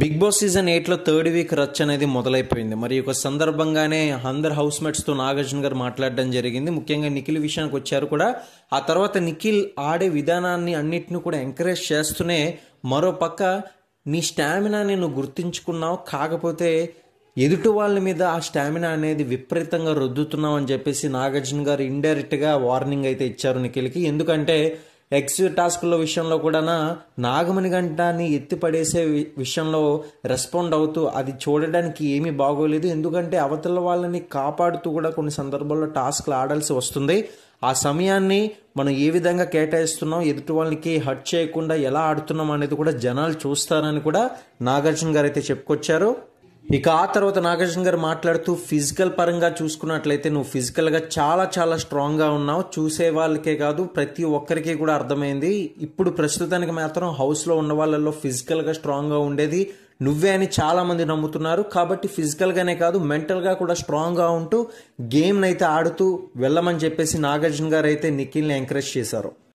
Big Boss season 8లో third week రచ్ అనేది మొదలైపోయింది. మరి ఒక సందర్భంగానే అందరు హౌస్ మేట్స్తో నాగార్జున గారు మాట్లాడడం జరిగింది. ముఖ్యంగా నిఖిల్ విషయానికి వచ్చారు కూడా. ఆ తర్వాత నిఖిల్ ఆడే విధానాన్ని అన్నిటిని కూడా ఎంకరేజ్ చేస్తూనే మరో పక్క నీ స్టామినాని నువ్వు గుర్తించుకున్నావు, కాకపోతే ఎదుటి వాళ్ళ మీద ఆ స్టామినా అనేది విపరీతంగా రుద్దుతున్నావు అని చెప్పేసి నాగార్జున గారు ఇండైరెక్ట్గా వార్నింగ్ అయితే ఇచ్చారు నిఖిల్కి. ఎందుకంటే ఎక్స్ టాస్క్ల విషయంలో కూడా నాగమణి గంటని ఎత్తిపడేసే విషయంలో రెస్పాండ్ అవుతూ అది చూడడానికి ఏమీ బాగోలేదు. ఎందుకంటే అవతల వాళ్ళని కాపాడుతూ కూడా కొన్ని సందర్భాల్లో టాస్క్లు ఆడాల్సి వస్తుంది. ఆ సమయాన్ని మనం ఏ విధంగా కేటాయిస్తున్నాం, ఎదుటి వాళ్ళకి హర్ట్ చేయకుండా ఎలా ఆడుతున్నాం అనేది కూడా జనాలు చూస్తారని కూడా నాగార్జున గారు అయితే చెప్పుకొచ్చారు. ఇక ఆ తర్వాత నాగార్జున గారు మాట్లాడుతూ ఫిజికల్ పరంగా చూసుకున్నట్లయితే నువ్వు ఫిజికల్గా చాలా చాలా స్ట్రాంగ్గా ఉన్నావు. చూసే వాళ్ళకే కాదు ప్రతి ఒక్కరికి కూడా అర్థమైంది. ఇప్పుడు ప్రస్తుతానికి మాత్రం హౌస్లో ఉన్న వాళ్ళల్లో ఫిజికల్గా స్ట్రాంగ్గా ఉండేది నువ్వే అని చాలామంది నమ్ముతున్నారు. కాబట్టి ఫిజికల్గానే కాదు మెంటల్గా కూడా స్ట్రాంగ్గా ఉంటూ గేమ్ని అయితే ఆడుతూ వెళ్ళమని చెప్పేసి నాగార్జున గారు అయితే నిఖిల్ని ఎంకరేజ్ చేశారు.